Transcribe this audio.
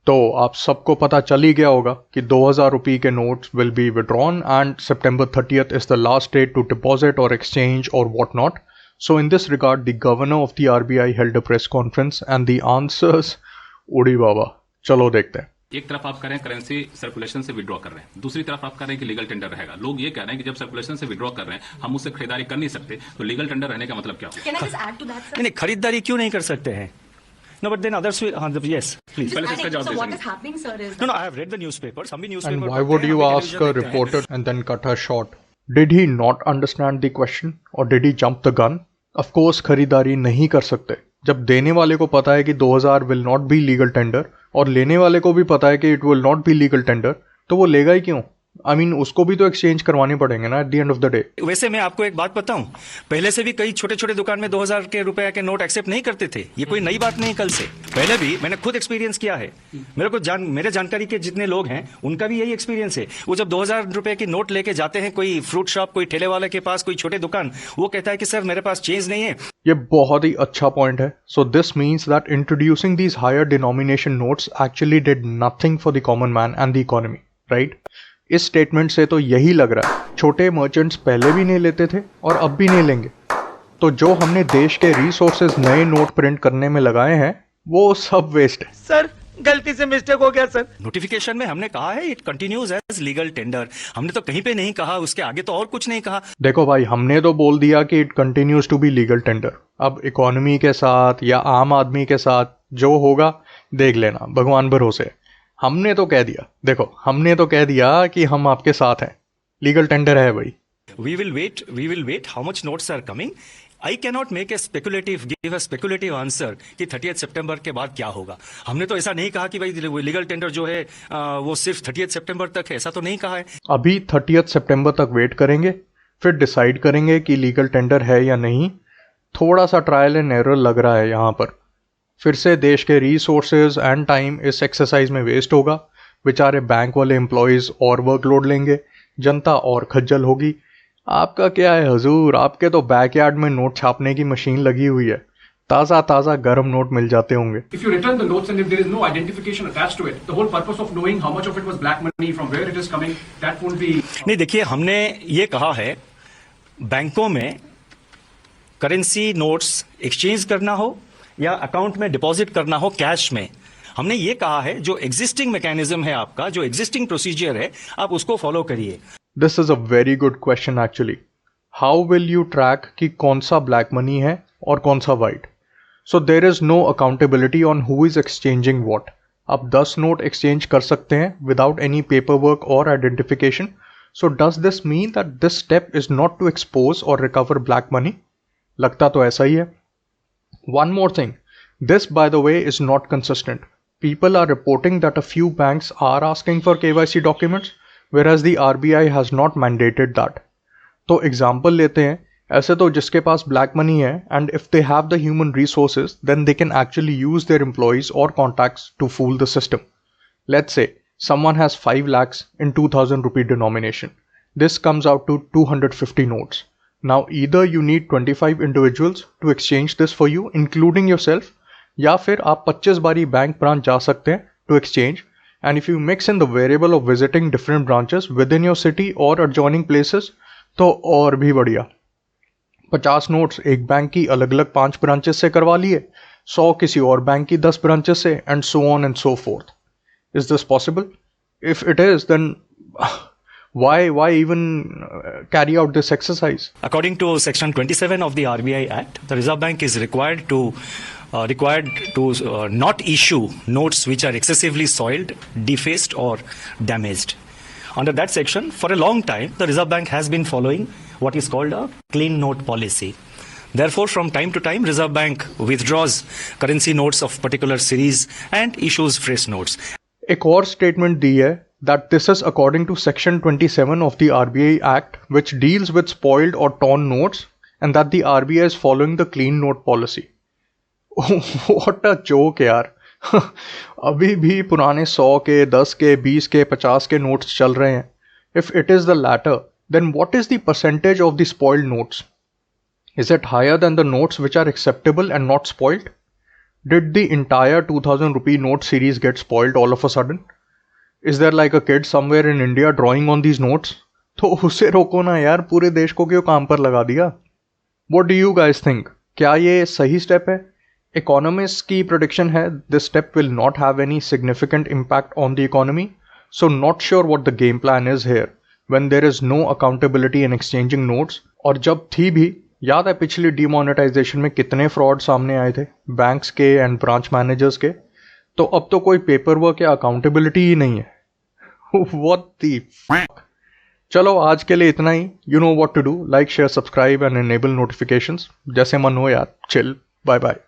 तो आप सबको पता चल ही गया होगा कि 2000 रुपये के notes will be withdrawn and September 30th is the last date to deposit or exchange or whatnot. So in this regard, the governor of the RBI held a press conference and the answers, उड़ी बाबा, चलो देखते हैं। एक तरफ आप कह रहे हैं करेंसी सर्कुलेशन से विड्रॉ कर रहे हैं, दूसरी तरफ आप कह रहे हैं कि लीगल टेंडर रहेगा। लोग ये कह रहे हैं कि जब सर्कुलेशन से विड्रॉ कर रहे हैं हम उससे खरीदारी कर नहीं सकते, तो लीगल टेंडर रहने का मतलब क्या होगा? नहीं, खरीदारी क्यों नहीं कर सकते हैं? No, but then others will. Yes, please. पहले इसका जवाब So what दीजिए। is happening, sir, is No, I have read the newspapers. हम भी newspaper And why पढ़ते would हैं, you हम भी ask television a देखते हैं। reporter and then cut her short? Did he not understand the question or did he jump the gun? Of course खरीदारी नहीं कर सकते जब देने वाले को पता है कि 2000 will not be legal tender और लेने वाले को भी पता है कि it will not be legal tender, तो वो लेगा ही क्यों? I mean, उसको भी तो एक्सचेंज करवाने पड़ेंगे ना at the end of the day. वैसे मैं आपको एक बात बताऊं, पहले से भी कई छोटे छोटे दुकान में 2000 के रुपए के नोट एक्सेप्ट नहीं करते थे। ये कोई नई बात नहीं, कल से पहले भी मैंने खुद एक्सपीरियंस किया है। मेरे जानकारी के जितने लोग हैं उनका भी यही एक्सपीरियंस है। वो जब 2000 रुपए की नोट लेके जाते हैं कोई फ्रूट शॉप, कोई ठेले वाले के पास, कोई छोटे दुकान, वो कहता है कि सर मेरे पास चेंज नहीं है। ये बहुत ही अच्छा पॉइंट है। So this means that introducing these higher denomination notes actually did nothing for the common man and the economy, right? इस स्टेटमेंट से तो यही लग रहा है छोटे मर्चेंट्स पहले भी नहीं लेते थे और अब भी नहीं लेंगे। तो जो हमने देश के रिसोर्सेज नए नोट प्रिंट करने में लगाए हैं वो सब वेस्ट है। सर गलती से मिस्टेक हो गया सर। नोटिफिकेशन में हमने कहा है it continues as legal tender. हमने तो कहीं पे नहीं कहा, उसके आगे तो और कुछ नहीं कहा। देखो भाई, हमने तो बोल दिया कि it continues to be legal tender. अब इकोनॉमी के साथ या आम आदमी के साथ जो होगा देख लेना, भगवान भरोसे। हमने तो कह दिया, देखो हमने तो कह दिया कि हम आपके साथ हैं, लीगल टेंडर है भाई। We will wait how much notes are coming. I cannot give a speculative answer कि 30th सितंबर के बाद क्या होगा। हमने तो ऐसा नहीं कहा कि भाई लीगल टेंडर जो है वो सिर्फ 30th सितंबर तक है, ऐसा तो नहीं कहा है। अभी 30th सितंबर तक वेट करेंगे, फिर डिसाइड करेंगे कि लीगल टेंडर है या नहीं। थोड़ा सा ट्रायल एंड एरर लग रहा है यहाँ पर। फिर से देश के रिसोर्सेज एंड टाइम इस एक्सरसाइज में वेस्ट होगा। बेचारे बैंक वाले एम्प्लॉयज़ और वर्कलोड लेंगे, जनता और खज्जल होगी। आपका क्या है हजूर, आपके तो बैकयार्ड में नोट छापने की मशीन लगी हुई है, ताज़ा ताज़ा गर्म नोट मिल जाते होंगे। If you return the notes and if there is no identification attached to it, the whole purpose of knowing how much of it was black money, from where it is coming, that won't be... नहीं, देखिए हमने ये कहा है बैंकों में currency notes exchange करना हो या अकाउंट में डिपॉजिट करना हो कैश में, हमने ये कहा है जो एग्जिस्टिंग मैकेनिज्म है आपका, जो एग्जिस्टिंग प्रोसीजर है, आप उसको फॉलो करिए। This is a very good question actually. How will you track कि कौन सा ब्लैक मनी है और कौन सा white? So there is no accountability on who is exchanging what. आप 10 नोट एक्सचेंज कर सकते हैं विदाउट एनी पेपर वर्क और identification. So does this mean that this step is not to expose और रिकवर ब्लैक मनी? लगता तो ऐसा ही है। One more thing, this by the way is not consistent. People are reporting that a few banks are asking for KYC documents, whereas the RBI has not mandated that. तो example लेते हैं, ऐसे तो जिसके पास ब्लैक मनी है and if they have the human resources, then they can actually use their employees or contacts to fool the system. Let's say someone has 5 lakhs in 2000 rupee denomination. This comes out to 250 notes. Now either you need 25 individuals to exchange this for you including yourself, या फिर आप 25 बारी bank branch जा सकते हैं to exchange, and if you mix in the variable of visiting different branches within your city or adjoining places, तो और भी बढ़िया। 50 नोट्स एक बैंक की अलग अलग 5 ब्रांचेस से करवा लिए, 100 किसी और बैंक की 10 ब्रांचेस से, and so on and so forth. Is this possible? If it is, then why even carry out this exercise? According to Section 27 of the RBI Act, the Reserve Bank is required to not issue notes which are excessively soiled, defaced or damaged. Under that section, for a long time, the Reserve Bank has been following what is called a clean note policy. Therefore, from time to time, Reserve Bank withdraws currency notes of particular series and issues fresh notes. एक और statement दी है that this is according to Section 27 of the RBI Act, which deals with spoiled or torn notes, and that the RBI is following the clean note policy. What a joke यार। अभी भी पुराने 100 के, 10 के, 20 के, 50 के notes चल रहे हैं। If it is the latter, then what is the percentage of the spoiled notes? Is it higher than the notes which are acceptable and not spoiled? Did the entire 2000 rupee note series get spoiled all of a sudden? Is there like a kid somewhere in India drawing on these notes? तो उसे रोको ना यार, पूरे देश को क्यों काम पर लगा दिया? What do you guys think? क्या ये सही स्टेप है? Economists की prediction है this step will not have any significant impact on the economy. So not sure what the game plan is here when there is no accountability in exchanging notes. और जब थी भी, याद है पिछली डिमोनेटाइजेशन में कितने फ्रॉड सामने आए थे बैंक्स के एंड ब्रांच मैनेजर्स के? तो अब तो कोई पेपर वर्क या अकाउंटेबिलिटी ही नहीं है. What the fuck? चलो आज के लिए इतना ही. You know what to do. Like, share, subscribe and enable notifications. जैसे मन हो यार. Chill. Bye bye.